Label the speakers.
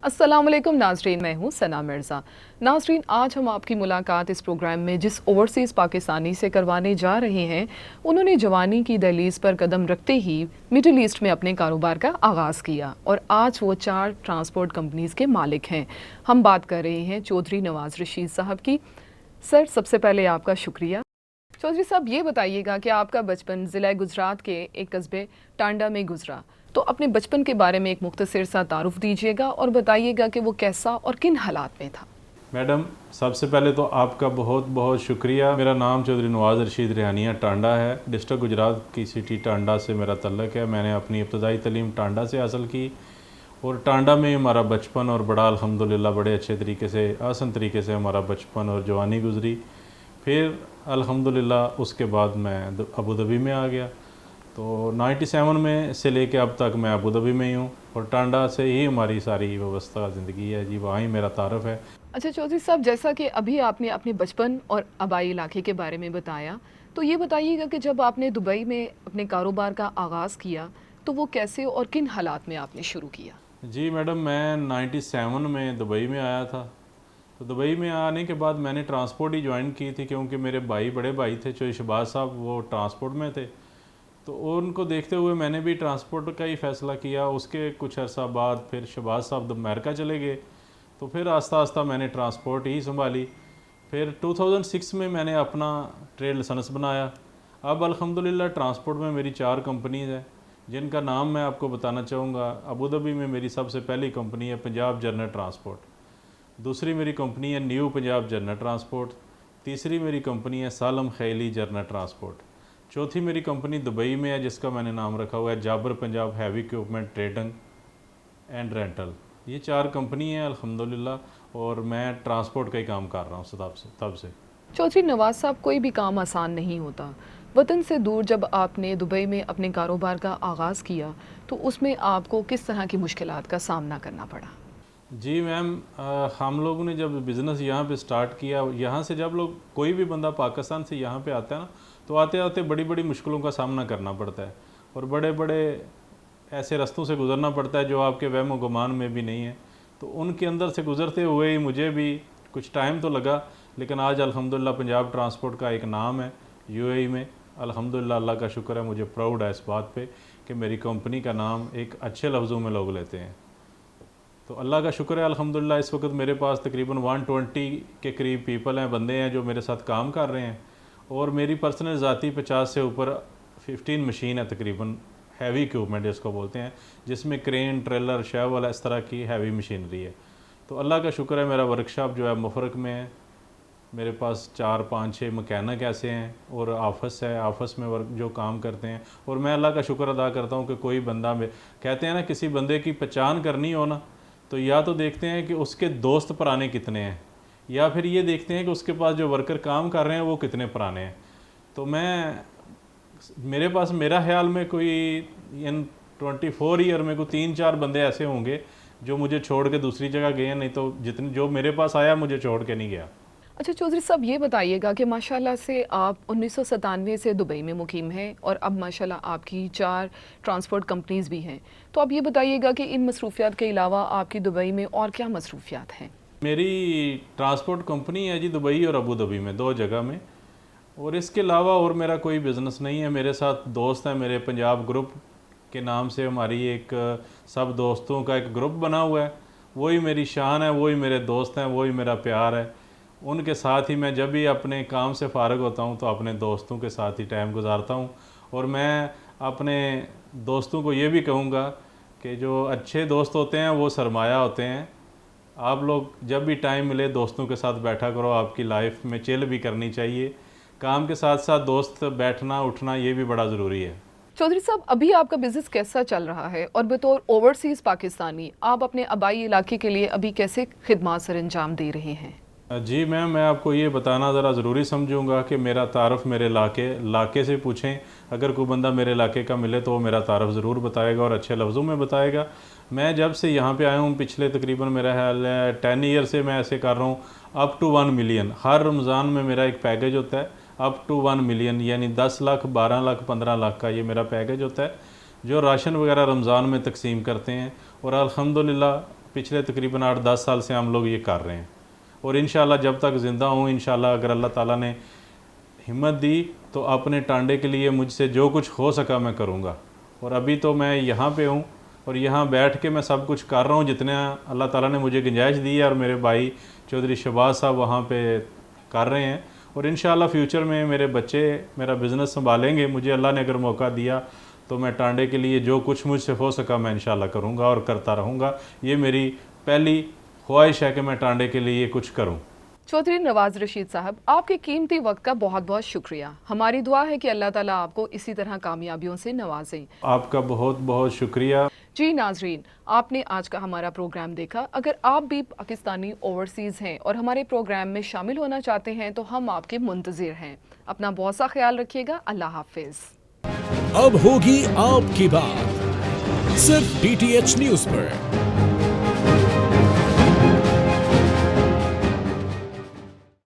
Speaker 1: अस्सलाम वालेकुम नाज़रीन, मैं हूँ सना मिर्ज़ा। नाज़रीन, आज हम आपकी मुलाकात इस प्रोग्राम में जिस ओवरसीज़ पाकिस्तानी से करवाने जा रहे हैं, उन्होंने जवानी की दहलीज़ पर कदम रखते ही मिडिल ईस्ट में अपने कारोबार का आगाज़ किया और आज वो 4 ट्रांसपोर्ट कंपनीज़ के मालिक हैं। हम बात कर रहे हैं चौधरी नवाज़ रशीद साहब की। सर, सबसे पहले आपका शुक्रिया। चौधरी साहब, ये बताइएगा कि आपका बचपन ज़िला गुजरात के एक कस्बे टांडा में गुजरा, तो अपने बचपन के बारे में एक मुख्तसर सा तारुफ दीजिएगा और बताइएगा कि वो कैसा और किन हालात में था।
Speaker 2: मैडम, सबसे पहले तो आपका बहुत बहुत शुक्रिया। मेरा नाम चौधरी नवाज़ रशीद रेहानिया टांडा है। डिस्ट्रिक्ट गुजरात की सिटी टांडा से मेरा तल्लक है। मैंने अपनी इब्तदाई तालीम टांडा से हासिल की और टांडा में हमारा बचपन और बड़ा अल्हम्दुलिल्लाह बड़े अच्छे तरीके से, आसान तरीके से हमारा बचपन और जवानी गुजरी। फिर अल्हम्दुलिल्लाह उसके बाद मैं अबू धाबी में आ गया। तो 97 में से लेके अब तक मैं अबू धाबी में ही हूँ और टांडा से ही हमारी सारी व्यवस्था ज़िंदगी है जी, वहाँ ही मेरा तारुफ है।
Speaker 1: अच्छा चौधरी साहब, जैसा कि अभी आपने अपने बचपन और आबाई इलाके के बारे में बताया, तो ये बताइएगा कि जब आपने दुबई में अपने कारोबार का आगाज़ किया तो वो कैसे और किन हालात में आपने शुरू किया?
Speaker 2: जी मैडम, मैं 97 में दुबई में आया था। तो दुबई में आने के बाद मैंने ट्रांसपोर्ट ही ज्वाइन की थी, क्योंकि मेरे बड़े भाई थे जो शहबाज साहब, वो ट्रांसपोर्ट में थे। तो उनको देखते हुए मैंने भी ट्रांसपोर्ट का ही फ़ैसला किया। उसके कुछ अर्सा बाद फिर शहबाज साहब अमेरिका चले गए, तो फिर आस्ता आस्ता मैंने ट्रांसपोर्ट ही संभाली। फिर 2006 में मैंने अपना ट्रेड लाइसेंस बनाया। अब अल्हम्दुलिल्लाह ट्रांसपोर्ट में मेरी 4 कंपनीज़ हैं, जिनका नाम मैं आपको बताना चाहूँगा। अबू धाबी में मेरी सबसे पहली कंपनी है पंजाब जर्नल ट्रांसपोर्ट, दूसरी मेरी कंपनी है न्यू पंजाब जर्नल ट्रांसपोर्ट, तीसरी मेरी कंपनी है सालम खैली जर्नल ट्रांसपोर्ट, चौथी मेरी कंपनी दुबई में है जिसका मैंने नाम रखा हुआ है Jabar Punjab heavy equipment trading and rental. ये 4 कंपनी हैं अल्हम्दुलिल्लाह, और मैं ट्रांसपोर्ट का ही काम कर रहा हूँ तब से।
Speaker 1: चौधरी नवाज साहब, कोई भी काम आसान नहीं होता। वतन से दूर जब आपने दुबई में अपने कारोबार का आगाज़ किया तो उसमें आपको किस तरह की मुश्किलात का सामना करना पड़ा?
Speaker 2: जी मैम, हम लोगों ने जब बिज़नेस यहाँ पे स्टार्ट किया, यहाँ से जब लोग कोई भी बंदा पाकिस्तान से यहाँ पे आता है ना, तो आते आते बड़ी बड़ी मुश्किलों का सामना करना पड़ता है और बड़े बड़े ऐसे रास्तों से गुज़रना पड़ता है जो आपके वहम गुमान में भी नहीं है। तो उनके अंदर से गुज़रते हुए ही मुझे भी कुछ टाइम तो लगा, लेकिन आज अल्हम्दुलिल्लाह पंजाब ट्रांसपोर्ट का एक नाम है यूएई में। अल्हम्दुलिल्लाह, अल्लाह का शुक्र है, मुझे प्राउड है इस बात पे कि मेरी कंपनी का नाम एक अच्छे लफ्ज़ों में लोग लेते हैं। तो अल्लाह का शुक्र है अल्हम्दुलिल्लाह, इस वक्त मेरे पास तकरीबन 120 के करीब पीपल हैं, बंदे हैं जो मेरे साथ काम कर रहे हैं, और मेरी पर्सनल ज़ाती 50 से ऊपर 15 मशीन है तकरीबन, हैवी इक्विपमेंट जिसको बोलते हैं, जिसमें क्रेन, ट्रेलर, शैवल, इस तरह की हैवी मशीनरी है। तो अल्लाह का शुक्र है, मेरा वर्कशॉप जो है मुफरक में है। मेरे पास 4, 5, 6 मकैनिक ऐसे हैं और ऑफिस है, ऑफिस में वर्क जो काम करते हैं। और मैं अल्लाह का शुक्र अदा करता हूँ कि कोई बंदा में, कहते हैं ना, किसी बंदे की पहचान करनी हो ना, तो या तो देखते हैं कि उसके दोस्त पुराने कितने हैं, या फिर ये देखते हैं कि उसके पास जो वर्कर काम कर रहे हैं वो कितने पुराने हैं। तो मेरे पास, मेरा ख्याल में कोई इन 24 ईयर में कोई 3-4 बंदे ऐसे होंगे जो मुझे छोड़ के दूसरी जगह गए हैं, नहीं तो जितने जो मेरे पास आया मुझे छोड़ के नहीं गया।
Speaker 1: अच्छा चौधरी साहब, ये बताइएगा कि माशाल्लाह से आप 1997 से दुबई में मुकीम हैं और अब माशाल्लाह आपकी 4 ट्रांसपोर्ट कंपनीज़ भी हैं। तो अब ये बताइएगा कि इन मसरूफियात के अलावा आपकी दुबई में और क्या मसरूफियात हैं?
Speaker 2: मेरी ट्रांसपोर्ट कंपनी है जी दुबई और अबू धाबी में, 2 जगह में, और इसके अलावा और मेरा कोई बिज़नेस नहीं है। मेरे साथ दोस्त हैं, मेरे पंजाब ग्रुप के नाम से हमारी एक सब दोस्तों का एक ग्रुप बना हुआ है। वही मेरी शान है, वही मेरे दोस्त हैं, वही मेरा प्यार है। उनके साथ ही मैं जब भी अपने काम से फ़ारग होता हूँ तो अपने दोस्तों के साथ ही टाइम गुजारता हूँ। और मैं अपने दोस्तों को ये भी कहूँगा कि जो अच्छे दोस्त होते हैं वो सरमाया होते हैं। आप लोग जब भी टाइम मिले दोस्तों के साथ बैठा करो, आपकी लाइफ में चिल भी करनी चाहिए। काम के साथ साथ दोस्त बैठना उठना ये भी बड़ा ज़रूरी है।
Speaker 1: चौधरी साहब, अभी आपका बिज़नेस कैसा चल रहा है और बतौर ओवरसीज़ पाकिस्तानी आप अपने आबाई इलाके के लिए अभी कैसे खिदमात सर अंजाम दे रहे हैं?
Speaker 2: जी मैम, मैं आपको ये बताना ज़रा ज़रूरी समझूंगा कि मेरा तारफ़ मेरे इलाके से पूछें। अगर कोई बंदा मेरे इलाके का मिले तो वो मेरा तारफ़ ज़रूर बताएगा और अच्छे लफ्ज़ों में बताएगा। मैं जब से यहाँ पे आया हूँ, पिछले तकरीबन मेरा ख्याल है 10 ईयर से मैं ऐसे कर रहा हूँ। Up to 1 million. हर रमज़ान में मेरा एक पैकेज होता है अप टू 1 मिलियन, यानी 10 लाख, 12 लाख, 15 लाख का ये मेरा पैकेज होता है, जो राशन वगैरह रमज़ान में तकसीम करते हैं। और अल्हम्दुलिल्लाह पिछले तकरीबन 8-10 साल से हम लोग ये कर रहे हैं। और इंशाल्लाह जब तक ज़िंदा हूँ, इंशाल्लाह अगर अल्लाह ताला ने हिम्मत दी तो अपने टांडे के लिए मुझसे जो कुछ हो सका मैं करूँगा। और अभी तो मैं यहाँ पे हूँ और यहाँ बैठ के मैं सब कुछ कर रहा हूँ जितने अल्लाह ताला ने मुझे गुंजाइश दी है। और मेरे भाई चौधरी शहबाज साहब वहाँ पे कर रहे हैं। और इंशाल्लाह फ्यूचर में मेरे बच्चे मेरा बिज़नेस संभालेंगे। मुझे अल्लाह ने अगर मौका दिया तो मैं टांडे के लिए जो कुछ मुझसे हो सका मैं इंशाल्लाह करूँगा और करता रहूँगा। ये मेरी पहली ख्वाहिश है कि मैं टांडे के लिए कुछ करूँ।
Speaker 1: चौधरी नवाज रशीद साहब, आपके कीमती वक्त का बहुत बहुत शुक्रिया। हमारी दुआ है कि अल्लाह ताला आपको इसी तरह कामयाबियों से नवाजें।
Speaker 2: आपका बहुत बहुत शुक्रिया।
Speaker 1: जी नाजरीन, आपने आज का हमारा प्रोग्राम देखा। अगर आप भी पाकिस्तानी ओवरसीज़ हैं और हमारे प्रोग्राम में शामिल होना चाहते हैं तो हम आपके मुंतज़िर हैं। अपना बहुत सा ख्याल रखिएगा। अल्लाह हाफिज़।
Speaker 3: अब होगी आपकी बात सिर्फ DTH न्यूज पर।